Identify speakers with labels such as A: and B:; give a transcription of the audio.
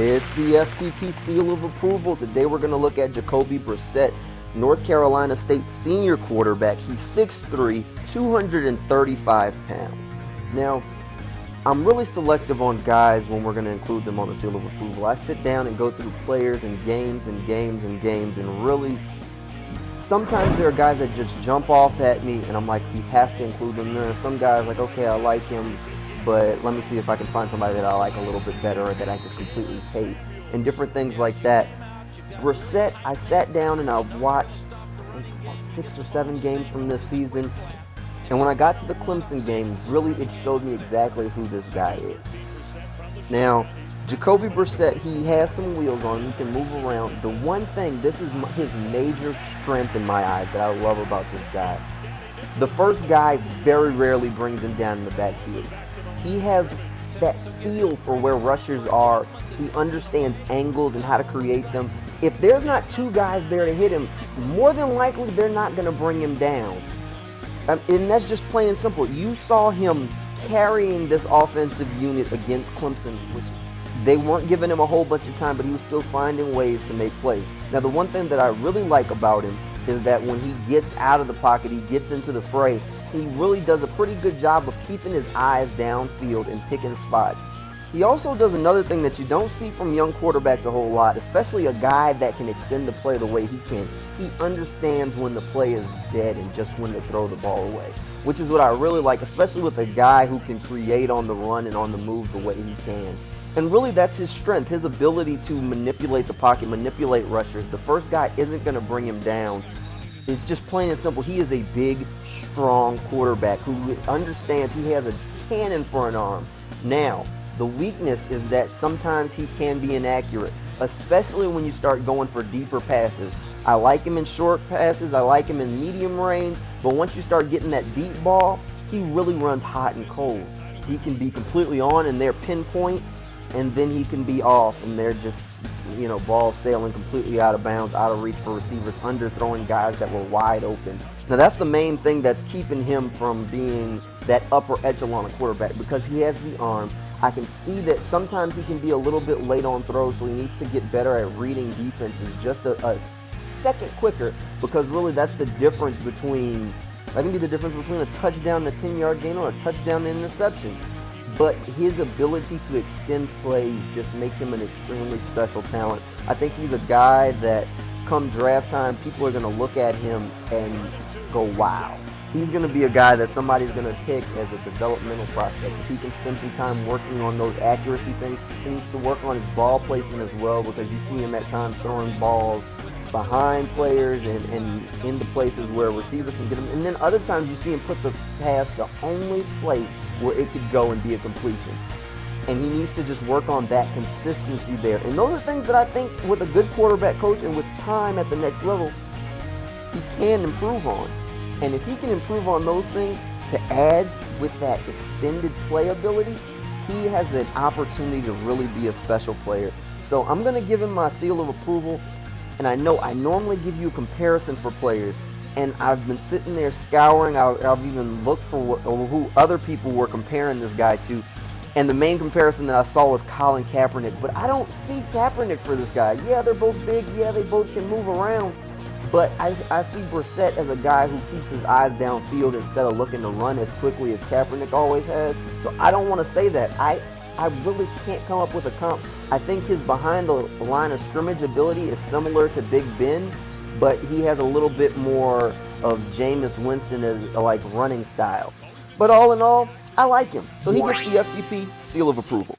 A: It's the FTP seal of approval. Today we're going to look at Jacoby Brissett, North Carolina State senior quarterback. He's 6'3", 235 pounds. Now, I'm really selective on guys when we're going to include them on the seal of approval. I sit down and go through players and games and games and games, and really, sometimes there are guys that just jump off at me and I'm like, we have to include them. There are some guys like, okay, I like him, but let me see if I can find somebody that I like a little bit better or that I just completely hate, and different things like that. Brissett, I sat down and I've watched, I think, about 6 or 7 games from this season, and when I got to the Clemson game, really it showed me exactly who this guy is. Now, Jacoby Brissett, he has some wheels on him, he can move around. The one thing, this is his major strength in my eyes that I love about this guy. The first guy very rarely brings him down in the backfield. He has that feel for where rushers are. He understands angles and how to create them. If there's not 2 guys there to hit him, more than likely they're not going to bring him down. And that's just plain and simple. You saw him carrying this offensive unit against Clemson. They weren't giving him a whole bunch of time, but he was still finding ways to make plays. Now, the one thing that I really like about him is that when he gets out of the pocket, he gets into the fray, he really does a pretty good job of keeping his eyes downfield and picking spots. He also does another thing that you don't see from young quarterbacks a whole lot, especially a guy that can extend the play the way he can. He understands when the play is dead and just when to throw the ball away, which is what I really like, especially with a guy who can create on the run and on the move the way he can. And really, that's his strength, his ability to manipulate the pocket, manipulate rushers. The first guy isn't going to bring him down. It's just plain and simple. He is a big, strong quarterback who understands he has a cannon for an arm. Now, the weakness is that sometimes he can be inaccurate, especially when you start going for deeper passes. I like him in short passes, I like him in medium range, but once you start getting that deep ball, he really runs hot and cold. He can be completely on and they're pinpoint, and then he can be off and they're just, balls sailing completely out of bounds, out of reach for receivers, underthrowing guys that were wide open. Now, that's the main thing that's keeping him from being that upper echelon of quarterback, because he has the arm. I can see that sometimes he can be a little bit late on throws, so he needs to get better at reading defenses just a second quicker, because really that's the difference between, that can be the difference between a touchdown and a 10-yard gain or a touchdown and interception. But his ability to extend plays just makes him an extremely special talent. I think he's a guy that come draft time, people are going to look at him and go, wow. He's going to be a guy that somebody's going to pick as a developmental prospect. If he can spend some time working on those accuracy things, he needs to work on his ball placement as well, because you see him at times throwing balls behind players and into places where receivers can get him. And then other times you see him put the pass the only place where it could go and be a completion. And he needs to just work on that consistency there. And those are things that I think with a good quarterback coach and with time at the next level, he can improve on. And if he can improve on those things to add with that extended play ability, he has the opportunity to really be a special player. So I'm going to give him my seal of approval. And I know I normally give you a comparison for players, and I've been sitting there scouring. I've even looked for who other people were comparing this guy to, and the main comparison that I saw was Colin Kaepernick. But I don't see Kaepernick for this guy. Yeah, they're both big. Yeah, they both can move around. But I see Brissett as a guy who keeps his eyes downfield instead of looking to run as quickly as Kaepernick always has. So I don't want to say that. I really can't come up with a comp. I think his behind the line of scrimmage ability is similar to Big Ben, but he has a little bit more of Jameis Winston as like running style. But all in all, I like him. So he gets the FTP seal of approval.